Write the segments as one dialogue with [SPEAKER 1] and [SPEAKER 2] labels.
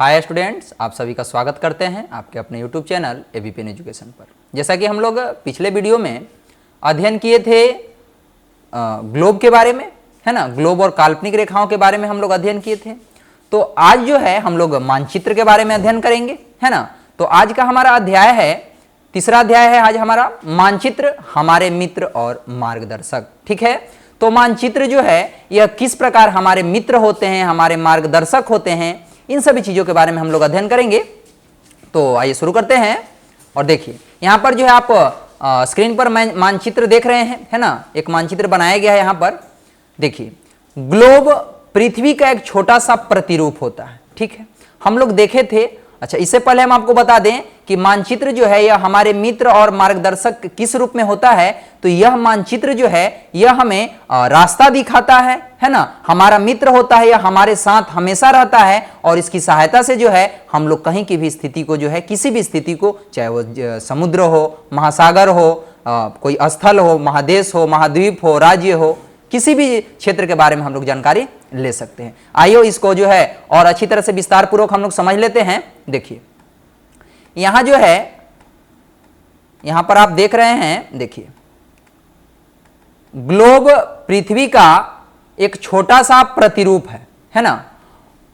[SPEAKER 1] Hi students, आप सभी का स्वागत करते हैं आपके अपने यूट्यूब चैनल एबीपीएन एजुकेशन पर। जैसा कि हम लोग पिछले वीडियो में अध्ययन किए थे ग्लोब के बारे में, है ना, ग्लोब और काल्पनिक रेखाओं के बारे में हम लोग अध्ययन किए थे। तो आज जो है हम लोग मानचित्र के बारे में अध्ययन करेंगे, है ना। तो आज का हमारा अध्याय है, तीसरा अध्याय है आज हमारा, मानचित्र हमारे मित्र और मार्गदर्शक। ठीक है, तो मानचित्र जो है यह किस प्रकार हमारे मित्र होते हैं, हमारे मार्गदर्शक होते हैं, इन सभी चीजों के बारे में हम लोग अध्ययन करेंगे। तो आइए शुरू करते हैं। और देखिए यहां पर जो है आप स्क्रीन पर मानचित्र देख रहे हैं, है ना। एक मानचित्र बनाया गया है यहां पर। देखिए ग्लोब पृथ्वी का एक छोटा सा प्रतिरूप होता है। ठीक है, हम लोग देखे थे। अच्छा, इससे पहले हम आपको बता दें कि मानचित्र जो है यह हमारे मित्र और मार्गदर्शक किस रूप में होता है। तो यह मानचित्र जो है यह हमें रास्ता दिखाता है ना। हमारा मित्र होता है, यह हमारे साथ हमेशा रहता है और इसकी सहायता से जो है हम लोग कहीं की भी स्थिति को जो है, किसी भी स्थिति को, चाहे वो समुद्र हो, महासागर हो, कोई स्थल हो, महादेश हो, महाद्वीप हो, राज्य हो, किसी भी क्षेत्र के बारे में हम लोग जानकारी ले सकते हैं। आइए इसको जो है और अच्छी तरह से विस्तार पूर्वक हम लोग समझ लेते हैं। देखिए यहां जो है, यहां पर आप देख रहे हैं, देखिए ग्लोब पृथ्वी का एक छोटा सा प्रतिरूप है ना।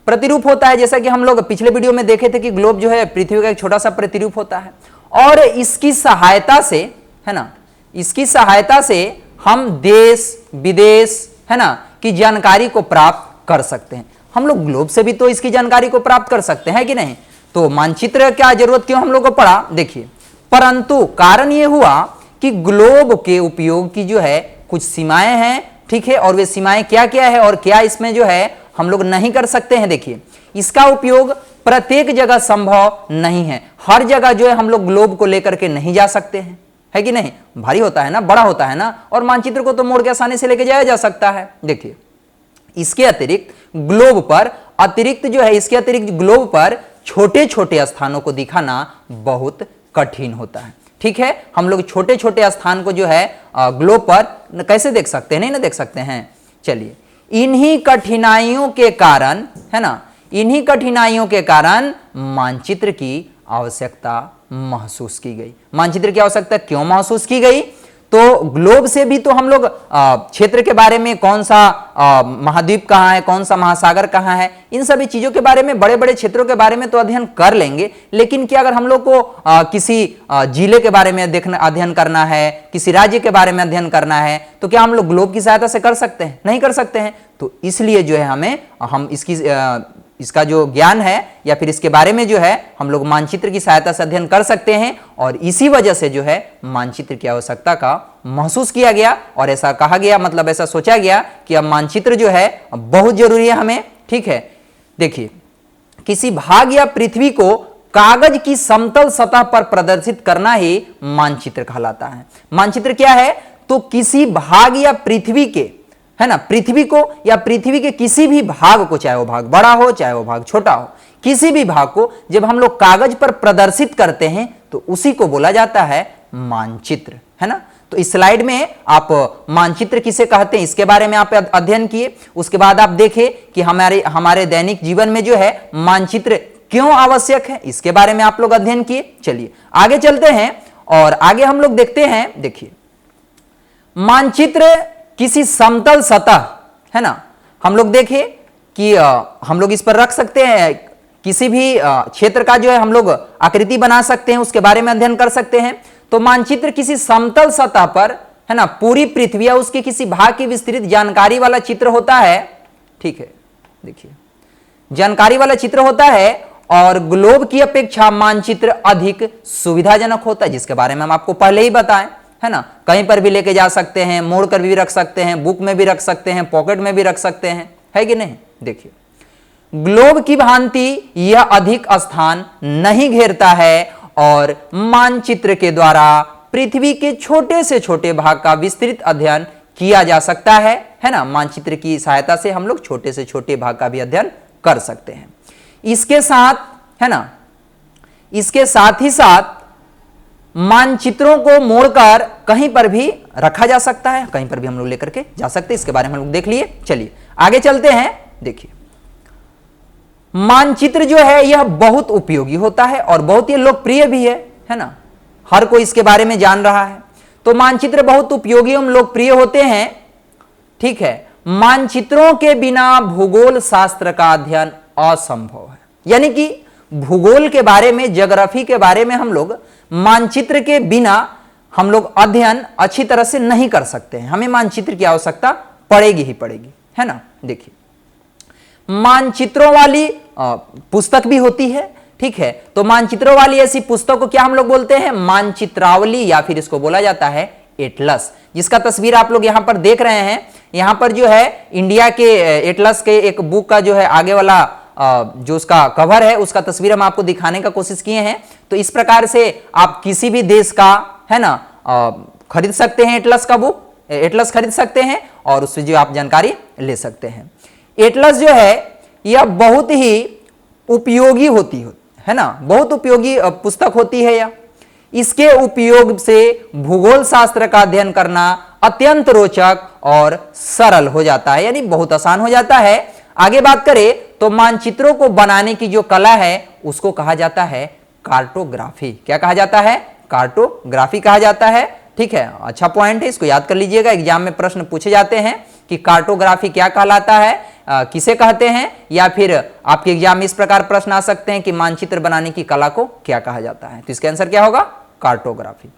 [SPEAKER 1] प्रतिरूप होता है, जैसा कि हम लोग पिछले वीडियो में देखे थे कि ग्लोब जो है पृथ्वी का एक छोटा सा प्रतिरूप होता है और इसकी सहायता से, है ना, इसकी सहायता से हम देश विदेश, है ना, की जानकारी को प्राप्त कर सकते हैं। हम लोग ग्लोब से भी तो इसकी जानकारी को प्राप्त कर सकते हैं कि नहीं। तो मानचित्र क्या जरूरत क्यों हम लोग को पड़ा, देखिए। परंतु कारण यह हुआ कि ग्लोब के उपयोग की जो है कुछ सीमाएं हैं, ठीक है, और वे सीमाएं क्या क्या है और क्या इसमें जो है हम लोग नहीं कर सकते हैं। देखिए इसका उपयोग प्रत्येक जगह संभव नहीं है। हर जगह जो है हम लोग ग्लोब को लेकर के नहीं जा सकते हैं, है कि नहीं। भारी होता है ना, बड़ा होता है ना, और मानचित्र को तो मोड़ के आसानी से लेके जाया जा सकता है। देखिए इसके अतिरिक्त ग्लोब पर, अतिरिक्त जो है इसके अतिरिक्त ग्लोब पर छोटे छोटे स्थानों को दिखाना बहुत कठिन होता है। ठीक है, हम लोग छोटे छोटे स्थान को जो है ग्लोब पर कैसे देख सकते हैं, नहीं ना देख सकते हैं। चलिए इन्हीं कठिनाइयों के कारण, है ना, इन्हीं कठिनाइयों के कारण मानचित्र की आवश्यकता महसूस की गई। मानचित्र की आवश्यकता क्यों महसूस की गई? तो ग्लोब से भी तो हम लोग क्षेत्र के बारे में, कौन सा महाद्वीप कहाँ है, कौन सा महासागर कहाँ है, इन सभी चीजों के बारे में, बड़े बड़े क्षेत्रों के बारे में तो अध्ययन कर लेंगे। लेकिन क्या अगर हम लोग को किसी जिले के बारे में अध्ययन करना है, किसी राज्य के बारे में अध्ययन करना है, तो क्या हम लोग ग्लोब की सहायता से कर सकते हैं? नहीं कर सकते हैं। तो इसलिए जो है हम इसका जो ज्ञान है या फिर इसके बारे में जो है हम लोग मानचित्र की सहायता से अध्ययन कर सकते हैं। और इसी वजह से जो है मानचित्र की आवश्यकता का महसूस किया गया और ऐसा कहा गया, मतलब ऐसा सोचा गया कि अब मानचित्र जो है बहुत जरूरी है हमें। ठीक है, देखिए किसी भाग या पृथ्वी को कागज की समतल सतह पर प्रदर्शित करना ही मानचित्र कहलाता है। मानचित्र क्या है? तो किसी भाग या पृथ्वी के, है ना, पृथ्वी को या पृथ्वी के किसी भी भाग को, चाहे वो भाग बड़ा हो चाहे वो भाग छोटा हो, किसी भी भाग को जब हम लोग कागज पर प्रदर्शित करते हैं तो उसी को बोला जाता है मानचित्र, है ना। तो इस स्लाइड में आप मानचित्र किसे कहते हैं इसके बारे में आप अध्ययन किए। उसके बाद आप देखें कि हमारे दैनिक जीवन में जो है मानचित्र क्यों आवश्यक है, इसके बारे में आप लोग अध्ययन किए। चलिए आगे चलते हैं और आगे हम लोग देखते हैं। देखिए मानचित्र किसी समतल सतह, है ना, हम लोग देखें कि हम लोग इस पर रख सकते हैं, किसी भी क्षेत्र का जो है हम लोग आकृति बना सकते हैं, उसके बारे में अध्ययन कर सकते हैं। तो मानचित्र किसी समतल सतह पर, है ना, पूरी पृथ्वी या उसके किसी भाग की विस्तृत जानकारी वाला चित्र होता है। ठीक है, देखिए जानकारी वाला चित्र होता है और ग्लोब की अपेक्षा मानचित्र अधिक सुविधाजनक होता है, जिसके बारे में हम आपको पहले ही बताएं, है ना। कहीं पर भी लेके जा सकते हैं, मोड़ कर भी रख सकते हैं, बुक में भी रख सकते हैं, पॉकेट में भी रख सकते हैं, है कि नहीं। देखिए ग्लोब की भांति यह अधिक स्थान नहीं घेरता है और मानचित्र के द्वारा पृथ्वी के छोटे से छोटे भाग का विस्तृत अध्ययन किया जा सकता है ना। मानचित्र की सहायता से हम लोग छोटे से छोटे भाग का भी अध्ययन कर सकते हैं। इसके साथ, है ना, इसके साथ ही साथ मानचित्रों को मोड़कर कहीं पर भी रखा जा सकता है, कहीं पर भी हम लोग लेकर के जा सकते हैं। इसके बारे में हम लोग देख लिए। चलिए आगे चलते हैं। देखिए मानचित्र जो है यह बहुत उपयोगी होता है और बहुत ही लोकप्रिय भी है ना, हर कोई इसके बारे में जान रहा है। तो मानचित्र बहुत उपयोगी एवं लोकप्रिय होते हैं। ठीक है, मानचित्रों के बिना भूगोल शास्त्र का अध्ययन असंभव है। यानी कि भूगोल के बारे में, ज्योग्राफी के बारे में हम लोग मानचित्र के बिना हम लोग अध्ययन अच्छी तरह से नहीं कर सकते हैं। हमें मानचित्र की आवश्यकता पड़ेगी ही पड़ेगी, है ना। देखिए, मानचित्रों वाली पुस्तक भी होती है। ठीक है, तो मानचित्रों वाली ऐसी पुस्तक को क्या हम लोग बोलते हैं? मानचित्रावली, या फिर इसको बोला जाता है एटलस, जिसका तस्वीर आप लोग यहां पर देख रहे हैं। यहां पर जो है इंडिया के एटलस के एक बुक का जो है आगे वाला जो उसका कवर है, उसका तस्वीर हम आपको दिखाने का कोशिश किए हैं। तो इस प्रकार से आप किसी भी देश का, है ना, खरीद सकते हैं एटलस का बुक, एटलस खरीद सकते हैं और उससे जो आप जानकारी ले सकते हैं। एटलस जो है यह बहुत ही उपयोगी होती है ना, बहुत उपयोगी पुस्तक होती है यह। इसके उपयोग से भूगोल शास्त्र का अध्ययन करना अत्यंत रोचक और सरल हो जाता है, यानी बहुत आसान हो जाता है। आगे बात करें तो मानचित्रों को बनाने की जो कला है उसको कहा जाता है कार्टोग्राफी। क्या कहा जाता है? कार्टोग्राफी कहा जाता है। ठीक है, अच्छा पॉइंट है, इसको याद कर लीजिएगा। एग्जाम में प्रश्न पूछे जाते हैं कि कार्टोग्राफी क्या कहलाता है, किसे कहते हैं, या फिर आपके एग्जाम में इस प्रकार प्रश्न आ सकते हैं कि मानचित्र बनाने की कला को क्या कहा जाता है। तो इसका आंसर क्या होगा? कार्टोग्राफी।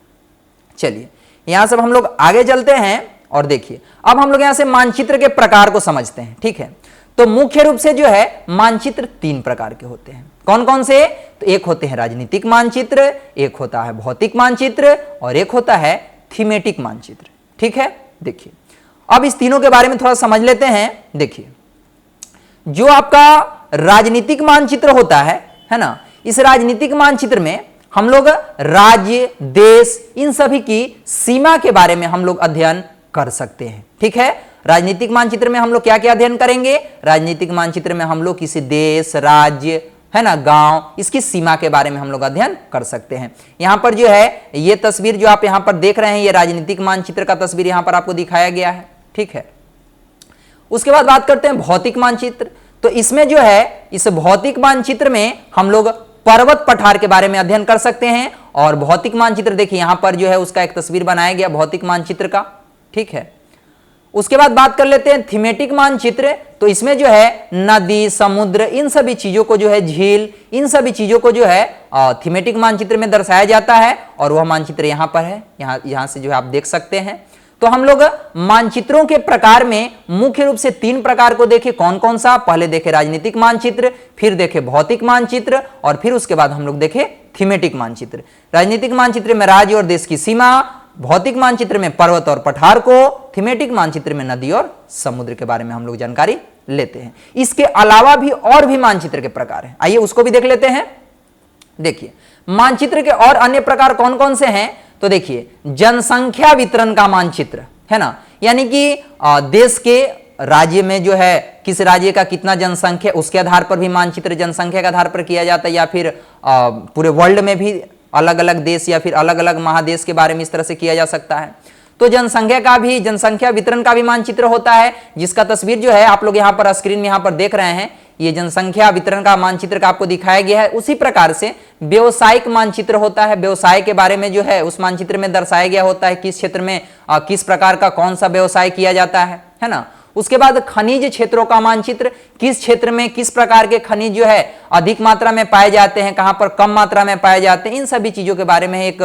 [SPEAKER 1] चलिए, यहां से हम लोग आगे चलते हैं और देखिए, अब हम लोग यहां से मानचित्र के प्रकार को समझते हैं। ठीक है, तो मुख्य रूप से जो है मानचित्र 3 प्रकार के होते हैं। कौन कौन से? तो एक होते हैं राजनीतिक मानचित्र, एक होता है भौतिक मानचित्र और एक होता है थीमेटिक मानचित्र। ठीक है, देखिए अब इस तीनों के बारे में थोड़ा समझ लेते हैं। देखिए, जो आपका राजनीतिक मानचित्र होता है ना, इस राजनीतिक मानचित्र में हम लोग राज्य, देश, इन सभी की सीमा के बारे में हम लोग अध्ययन कर सकते हैं। ठीक है, राजनीतिक मानचित्र में हम लोग क्या क्या अध्ययन करेंगे? राजनीतिक मानचित्र में हम लोग किसी देश, राज्य, है ना, गांव, इसकी सीमा के बारे में हम लोग अध्ययन कर सकते हैं। यहां पर जो है ये तस्वीर जो आप यहां पर देख रहे हैं, ये राजनीतिक मानचित्र का तस्वीर यहां पर आपको दिखाया गया है। ठीक है, उसके बाद बात करते हैं भौतिक मानचित्र। तो इसमें जो है, इस भौतिक मानचित्र में हम लोग पर्वत पठार के बारे में अध्ययन कर सकते हैं। और भौतिक मानचित्र देखिए यहां पर जो है उसका एक तस्वीर बनाया गया भौतिक मानचित्र का। ठीक है, उसके बाद बात कर लेते हैं थीमेटिक मानचित्र। तो इसमें जो है नदी, समुद्र, इन सभी चीजों को जो है, झील, इन सभी चीजों को जो है थीमेटिक मानचित्र में दर्शाया जाता है। और वह मानचित्र यहां पर है, यहां से जो है आप देख सकते हैं। तो हम लोग मानचित्रों के प्रकार में मुख्य रूप से 3 प्रकार को देखें। कौन कौन सा? पहले देखे राजनीतिक मानचित्र, फिर देखे भौतिक मानचित्र और फिर उसके बाद हम लोग देखे थीमेटिक मानचित्र। राजनीतिक मानचित्र में राज्य और देश की सीमा, भौतिक मानचित्र में पर्वत और पठार को, थीमेटिक मानचित्र में नदी और समुद्र के बारे में हम लोग जानकारी लेते हैं। इसके अलावा भी और भी मानचित्र के प्रकार हैं, आइए उसको भी देख लेते हैं। देखिए, मानचित्र के और अन्य प्रकार कौन कौन से हैं? तो देखिए, जनसंख्या वितरण का मानचित्र, है ना, यानी कि देश के, राज्य में जो है किस राज्य का कितना जनसंख्या, उसके आधार पर भी मानचित्र जनसंख्या के आधार पर किया जाता है, या फिर पूरे वर्ल्ड में भी अलग अलग देश या फिर अलग अलग महादेश के बारे में इस तरह से किया जा सकता है। तो जनसंख्या वितरण का भी मानचित्र होता है, जिसका तस्वीर जो है आप लोग यहां पर स्क्रीन में यहां पर देख रहे हैं। ये जनसंख्या वितरण का मानचित्र का आपको दिखाया गया है। उसी प्रकार से व्यवसायिक मानचित्र होता है, व्यवसाय के बारे में जो है उस मानचित्र में दर्शाया गया होता है, किस क्षेत्र में किस प्रकार का कौन सा व्यवसाय किया जाता है ना। उसके बाद खनिज क्षेत्रों का मानचित्र, किस क्षेत्र में किस प्रकार के खनिज जो है अधिक मात्रा में पाए जाते हैं, कहां पर कम मात्रा में पाए जाते हैं, इन सभी चीजों के बारे में एक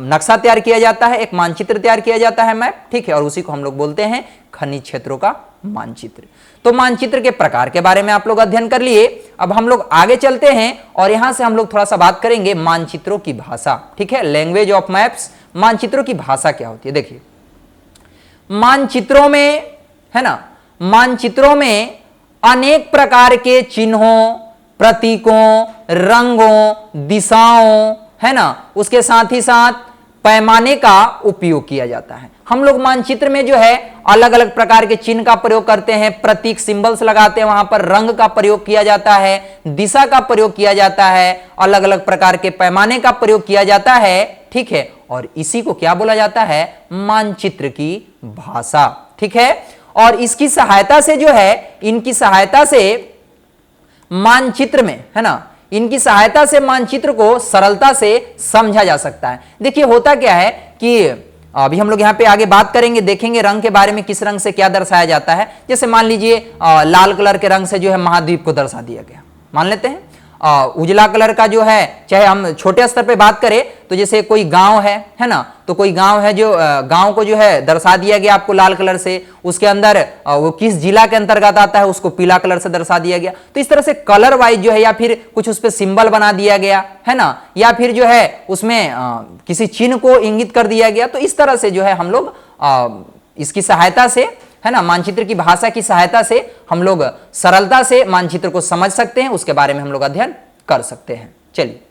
[SPEAKER 1] नक्शा तैयार किया जाता है, एक मानचित्र तैयार किया जाता है, मैप। ठीक है, और उसी को हम लोग बोलते हैं खनिज क्षेत्रों का मानचित्र। तो मानचित्र के प्रकार के बारे में आप लोग अध्ययन कर लिए। अब हम लोग आगे चलते हैं और यहां से हम लोग थोड़ा सा बात करेंगे मानचित्रों की भाषा। ठीक है, लैंग्वेज ऑफ मैप्स, मानचित्रों की भाषा क्या होती है। देखिए, मानचित्रों में, है ना, मानचित्रों में अनेक प्रकार के चिन्हों, प्रतीकों, रंगों, दिशाओं, है ना, उसके साथ ही साथ पैमाने का उपयोग किया जाता है। हम लोग मानचित्र में जो है अलग अलग प्रकार के चिन्ह का प्रयोग करते हैं, प्रतीक सिंबल्स लगाते हैं, वहां पर रंग का प्रयोग किया जाता है, दिशा का प्रयोग किया जाता है, अलग अलग प्रकार के पैमाने का प्रयोग किया जाता है। ठीक है, और इसी को क्या बोला जाता है? मानचित्र की भाषा। ठीक है, और इसकी सहायता से जो है, इनकी सहायता से मानचित्र में, है ना, इनकी सहायता से मानचित्र को सरलता से समझा जा सकता है। देखिए होता क्या है कि अभी हम लोग यहाँ पे आगे बात करेंगे, देखेंगे रंग के बारे में, किस रंग से क्या दर्शाया जाता है। जैसे मान लीजिए लाल कलर के रंग से जो है महाद्वीप को दर्शा दिया गया, मान लेते हैं। उजला कलर का जो है, चाहे हम छोटे स्तर पे बात करें तो जैसे कोई गांव है ना, तो कोई गांव है जो गांव को जो है दर्शा दिया गया आपको लाल कलर से, उसके अंदर वो किस जिला के अंतर्गत आता है उसको पीला कलर से दर्शा दिया गया। तो इस तरह से कलर वाइज जो है, या फिर कुछ उस पर सिंबल बना दिया गया, है ना, या फिर जो है उसमें किसी चिन्ह को इंगित कर दिया गया। तो इस तरह से जो है हम लोग इसकी सहायता से, है ना, मानचित्र की भाषा की सहायता से हम लोग सरलता से मानचित्र को समझ सकते हैं, उसके बारे में हम लोग अध्ययन कर सकते हैं। चलिए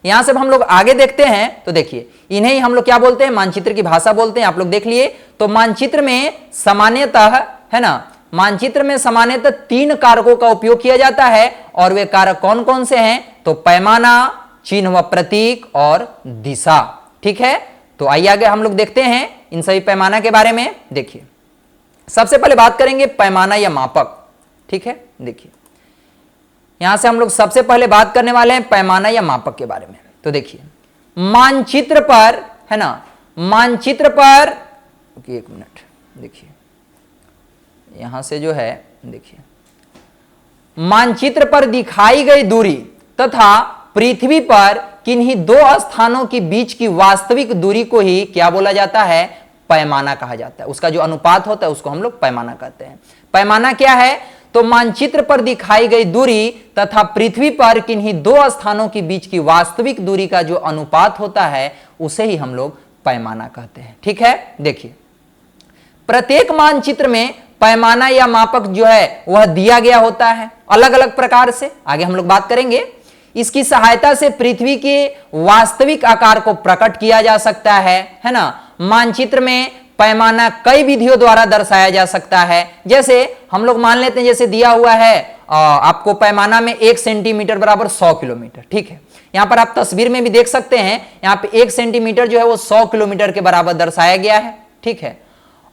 [SPEAKER 1] यहां से हम लोग आगे देखते हैं, तो देखिए इन्हें ही हम लोग क्या बोलते हैं, मानचित्र की भाषा बोलते हैं। आप लोग देख लिए। तो मानचित्र में सामान्यतः, है ना, मानचित्र में सामान्यतः 3 कारकों का उपयोग किया जाता है, और वे कारक कौन कौन से हैं, तो पैमाना, चिन्ह व प्रतीक और दिशा। ठीक है, तो आइए आगे हम लोग देखते हैं इन सभी पैमाना के बारे में। देखिए सबसे पहले बात करेंगे पैमाना या मापक। ठीक है, देखिए यहां से हम लोग सबसे पहले बात करने वाले हैं पैमाना या मापक के बारे में। तो देखिए मानचित्र पर, है ना, मानचित्र पर, एक मिनट, देखिए यहां से जो है, देखिए मानचित्र पर दिखाई गई दूरी तथा पृथ्वी पर किन्हीं 2 स्थानों के बीच की वास्तविक दूरी को ही क्या बोला जाता है, पैमाना कहा जाता है। उसका जो अनुपात होता है उसको हम लोग पैमाना कहते हैं। पैमाना क्या है, तो मानचित्र पर दिखाई गई दूरी तथा पृथ्वी पर किन्हीं 2 स्थानों के बीच की वास्तविक दूरी का जो अनुपात होता है उसे ही हम लोग पैमाना कहते हैं। ठीक है, देखिए प्रत्येक मानचित्र में पैमाना या मापक जो है वह दिया गया होता है अलग अलग प्रकार से, आगे हम लोग बात करेंगे। इसकी सहायता से पृथ्वी के वास्तविक आकार को प्रकट किया जा सकता है ना। मानचित्र में पैमाना कई विधियों द्वारा दर्शाया जा सकता है। जैसे हम लोग मान लेते हैं, जैसे दिया हुआ है आपको पैमाना में 1 सेंटीमीटर बराबर 100 किलोमीटर। ठीक है, यहां पर आप तस्वीर में भी देख सकते हैं, यहां पे 1 सेंटीमीटर जो है वो 100 किलोमीटर के बराबर दर्शाया गया है। ठीक है,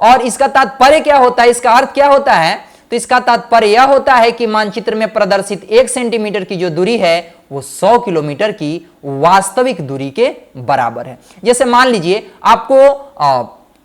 [SPEAKER 1] और इसका तात्पर्य क्या होता है, इसका अर्थ क्या होता है, तो इसका तात्पर्य यह होता है कि मानचित्र में प्रदर्शित 1 सेंटीमीटर की जो दूरी है वो 100 किलोमीटर की वास्तविक दूरी के बराबर है। जैसे मान लीजिए आपको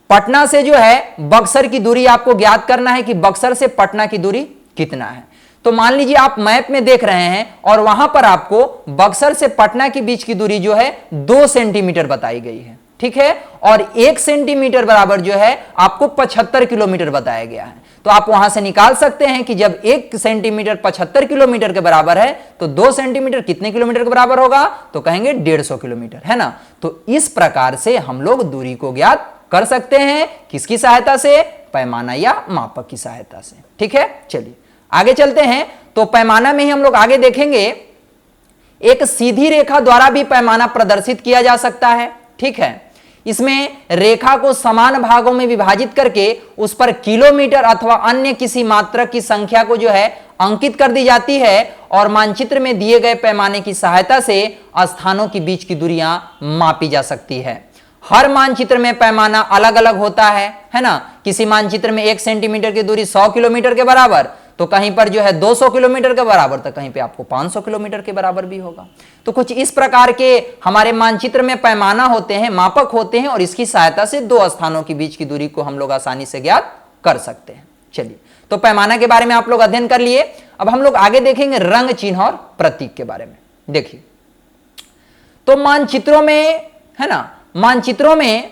[SPEAKER 1] पटना से जो है बक्सर की दूरी आपको ज्ञात करना है कि बक्सर से पटना की दूरी कितना है। तो मान लीजिए आप मैप में देख रहे हैं और वहां पर आपको बक्सर से पटना के बीच की दूरी जो है 2 सेंटीमीटर बताई गई है। ठीक है, और 1 सेंटीमीटर बराबर जो है आपको 75 किलोमीटर बताया गया है। तो आप वहां से निकाल सकते हैं कि जब 1 सेंटीमीटर 75 किलोमीटर के बराबर है तो 2 सेंटीमीटर कितने किलोमीटर के बराबर होगा, तो कहेंगे 150 किलोमीटर, है ना। तो इस प्रकार से हम लोग दूरी को ज्ञात कर सकते हैं, किसकी सहायता से, पैमाना या मापक की सहायता से। ठीक है, चलिए आगे चलते हैं। तो पैमाना में ही हम लोग आगे देखेंगे, एक सीधी रेखा द्वारा भी पैमाना प्रदर्शित किया जा सकता है। ठीक है, इसमें रेखा को समान भागों में विभाजित करके उस पर किलोमीटर अथवा अन्य किसी मात्रक की संख्या को जो है अंकित कर दी जाती है, और मानचित्र में दिए गए पैमाने की सहायता से स्थानों के बीच की दूरियां मापी जा सकती है। हर मानचित्र में पैमाना अलग अलग होता है ना। किसी मानचित्र में 1 सेंटीमीटर की दूरी 100 किलोमीटर के बराबर, तो कहीं पर जो है 200 किलोमीटर के बराबर, तो कहीं पे आपको 500 किलोमीटर के बराबर भी होगा। तो कुछ इस प्रकार के हमारे मानचित्र में पैमाना होते हैं, मापक होते हैं, और इसकी सहायता से 2 स्थानों के बीच की दूरी को हम लोग आसानी से ज्ञात कर सकते हैं। चलिए, तो पैमाना के बारे में आप लोग अध्ययन कर लिए। अब हम लोग आगे देखेंगे रंग, चिन्ह और प्रतीक के बारे में। देखिए, तो मानचित्रों में, है ना, मानचित्रों में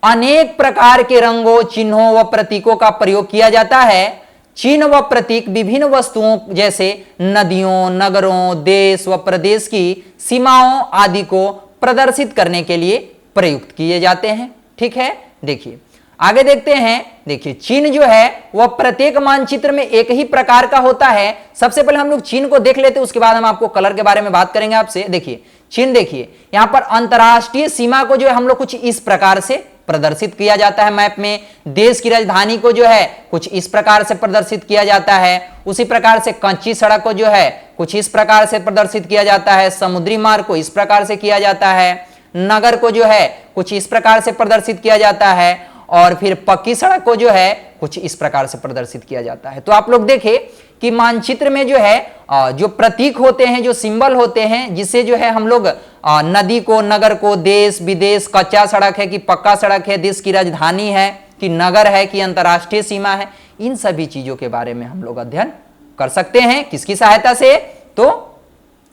[SPEAKER 1] अनेक प्रकार के रंगों, चिन्हों व प्रतीकों का प्रयोग किया जाता है। चिन्ह व प्रतीक विभिन्न वस्तुओं जैसे नदियों, नगरों, देश व प्रदेश की सीमाओं आदि को प्रदर्शित करने के लिए प्रयुक्त किए जाते हैं। ठीक है, देखिए आगे देखते हैं। देखिए चिन्ह जो है वह प्रत्येक मानचित्र में एक ही प्रकार का होता है। सबसे पहले हम लोग चिन्ह को देख लेते हैं, उसके बाद हम आपको कलर के बारे में बात करेंगे आपसे। देखिए चिन्ह, देखिए यहां पर अंतरराष्ट्रीय सीमा को जो है हम लोग कुछ इस प्रकार से प्रदर्शित किया जाता है मैप में। देश की राजधानी को जो है कुछ इस प्रकार से प्रदर्शित किया जाता है। उसी प्रकार से कच्ची सड़क को जो है कुछ इस प्रकार से प्रदर्शित किया जाता है। समुद्री मार्ग को इस प्रकार से किया जाता है। नगर को जो है कुछ इस प्रकार से प्रदर्शित किया जाता है, और फिर पक्की सड़क को जो है कुछ इस प्रकार से प्रदर्शित किया जाता है। तो आप लोग देखें कि मानचित्र में जो है जो प्रतीक होते हैं, जो सिंबल होते हैं, जिससे जो है हम लोग नदी को, नगर को, देश विदेश, कच्चा सड़क है कि पक्का सड़क है, देश की राजधानी है कि नगर है कि अंतर्राष्ट्रीय सीमा है, इन सभी चीजों के बारे में हम लोग अध्ययन कर सकते हैं। किसकी सहायता से? तो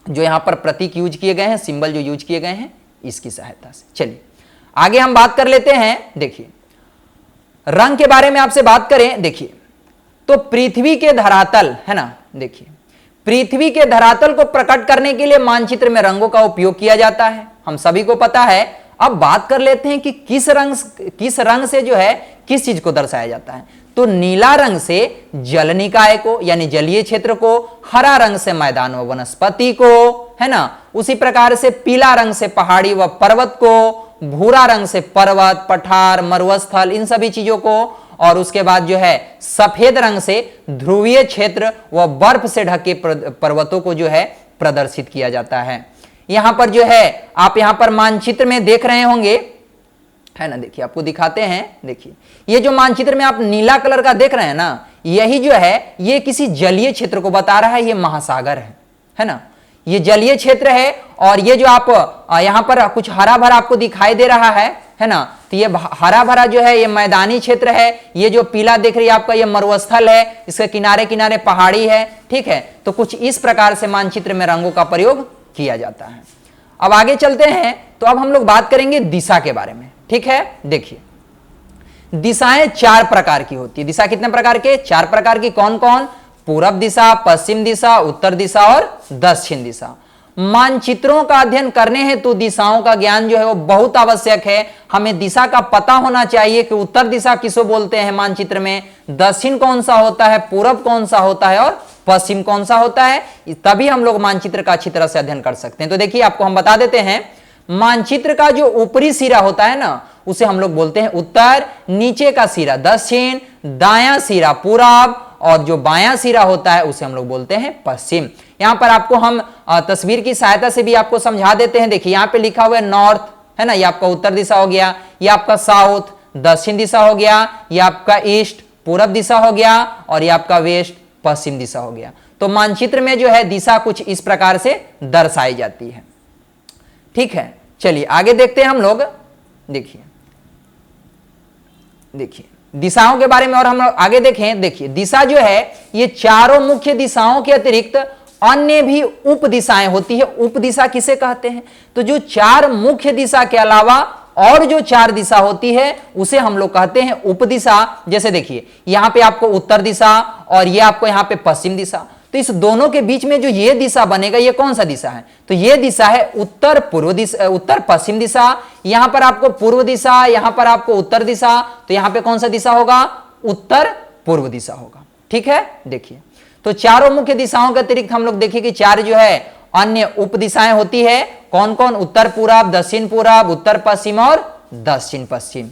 [SPEAKER 1] जो यहां पर प्रतीक यूज किए गए हैं, सिंबल जो यूज किए गए हैं, इसकी सहायता से। चलिए आगे हम बात कर लेते हैं। देखिए रंग के बारे में आपसे बात करें, देखिए तो पृथ्वी के धरातल है ना, देखिए पृथ्वी के धरातल को प्रकट करने के लिए मानचित्र में रंगों का उपयोग किया जाता है, हम सभी को पता है। अब बात कर लेते हैं कि किस रंग से जो है किस चीज को दर्शाया जाता है। तो नीला रंग से जल निकाय को यानी जलीय क्षेत्र को, हरा रंग से मैदान व वनस्पति को, है ना, उसी प्रकार से पीला रंग से पहाड़ी व पर्वत को, भूरा रंग से पर्वत, पठार, मरुस्थल, इन सभी चीजों को, और उसके बाद जो है सफेद रंग से ध्रुवीय क्षेत्र व बर्फ से ढके पर्वतों को जो है प्रदर्शित किया जाता है। यहां पर जो है आप यहां पर मानचित्र में देख रहे होंगे, है ना, देखिए आपको दिखाते हैं। देखिए ये जो मानचित्र में आप नीला कलर का देख रहे हैं ना, यही जो है ये किसी जलीय क्षेत्र को बता रहा है, ये महासागर है ना, ये जलीय क्षेत्र है। और ये जो आप यहां पर कुछ हरा भरा आपको दिखाई दे रहा है ना, तो ये हरा भरा जो है ये मैदानी क्षेत्र है। ये जो पीला दिख रही है आपका, ये मरुस्थल है, इसके किनारे किनारे पहाड़ी है, ठीक है। तो कुछ इस प्रकार से मानचित्र में रंगों का प्रयोग किया जाता है। अब आगे चलते हैं, तो अब हम लोग बात करेंगे दिशा के बारे में, ठीक है। देखिए दिशाएं 4 प्रकार की होती है। दिशा कितने प्रकार के? 4 प्रकार की। कौन कौन? पूरब दिशा, पश्चिम दिशा, उत्तर दिशा और दक्षिण दिशा। मानचित्रों का अध्ययन करने हेतु तो दिशाओं का ज्ञान जो है वो बहुत आवश्यक है। हमें दिशा का पता होना चाहिए कि उत्तर दिशा किसको बोलते हैं मानचित्र में, दक्षिण कौन सा होता है, पूरब कौन सा होता है और पश्चिम कौन सा होता है, तभी हम लोग मानचित्र का अच्छी तरह से अध्ययन कर सकते हैं। तो देखिए आपको हम बता देते हैं, मानचित्र का जो ऊपरी सिरा होता है ना, उसे हम लोग बोलते हैं उत्तर, नीचे का सिरा दक्षिण, दायां सिरा पूरब, और जो बायां सिरा होता है उसे हम लोग बोलते हैं पश्चिम। यहां पर आपको हम तस्वीर की सहायता से भी आपको समझा देते हैं। देखिए यहां पे लिखा हुआ है नॉर्थ, है ना, ये आपका उत्तर दिशा हो गया, ये आपका साउथ दक्षिण दिशा हो गया, ये आपका ईस्ट पूरब दिशा हो गया, और ये आपका वेस्ट पश्चिम दिशा हो गया। तो मानचित्र में जो है दिशा कुछ इस प्रकार से दर्शाई जाती है, ठीक है। चलिए आगे देखते हैं हम लोग। देखिए दिशाओं के बारे में और हम लोग आगे देखें। देखिए दिशा जो है ये चारों मुख्य दिशाओं के अतिरिक्त अन्य भी उप दिशाएं होती है। उप दिशा किसे कहते हैं? तो जो 4 मुख्य दिशा के अलावा और जो 4 दिशा होती है उसे हम लोग कहते हैं उप दिशा। जैसे देखिए यहां पे आपको उत्तर दिशा और ये आपको यहां पे पश्चिम दिशा, तो इस दोनों के बीच में जो ये दिशा बनेगा ये कौन सा दिशा है? तो ये दिशा है उत्तर पूर्व दिशा, उत्तर पश्चिम दिशा। यहां पर आपको पूर्व दिशा, यहां पर आपको उत्तर दिशा, तो यहां पे कौन सा दिशा होगा? उत्तर पूर्व दिशा होगा, ठीक है। देखिए तो चारों मुख्य दिशाओं के अतिरिक्त हम लोग देखिए कि 4 जो है अन्य उप दिशाएं होती है। कौन कौन? उत्तर पूरब, दक्षिण पूरब, उत्तर पश्चिम और दक्षिण पश्चिम।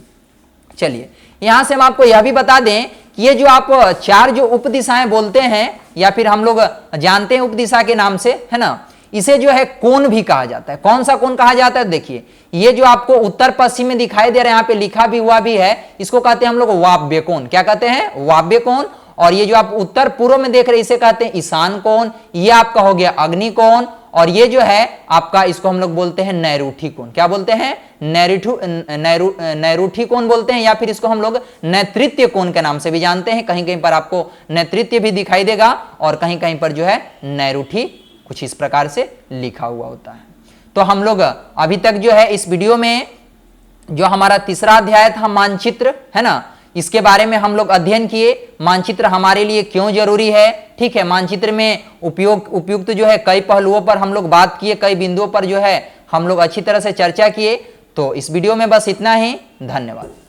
[SPEAKER 1] चलिए यहां से हम आपको यह भी बता दें कि ये जो आप 4 जो उप दिशाएं बोलते हैं या फिर हम लोग जानते हैं उप दिशा के नाम से, है ना, इसे जो है कोण भी कहा जाता है। कौन सा कोण कहा जाता है? देखिए ये जो आपको उत्तर पश्चिम में दिखाई दे रहा है, यहाँ पे लिखा भी हुआ भी है, इसको कहते हैं हम लोग वायव्य कोण। क्या कहते हैं? वायव्य कोण। और ये जो आप उत्तर पूर्व में देख रहे हैं इसे कहते हैं ईशान कोण। ये आपका हो गया अग्नि कोण, और ये जो है आपका इसको हम लोग बोलते हैं नैऋठी कोण। क्या बोलते हैं? नैऋठी कोण बोलते हैं, या फिर इसको हम लोग नैऋत्य कोण के नाम से भी जानते हैं। कहीं कहीं पर आपको नैऋत्य भी दिखाई देगा और कहीं कहीं पर जो है नैऋठी कुछ इस प्रकार से लिखा हुआ होता है। तो हम लोग अभी तक जो है इस वीडियो में जो हमारा तीसरा अध्याय था मानचित्र, है ना, इसके बारे में हम लोग अध्ययन किए। मानचित्र हमारे लिए क्यों जरूरी है, ठीक है। मानचित्र में उपयुक्त जो है कई पहलुओं पर हम लोग बात किए, कई बिंदुओं पर जो है हम लोग अच्छी तरह से चर्चा किए। तो इस वीडियो में बस इतना ही। धन्यवाद।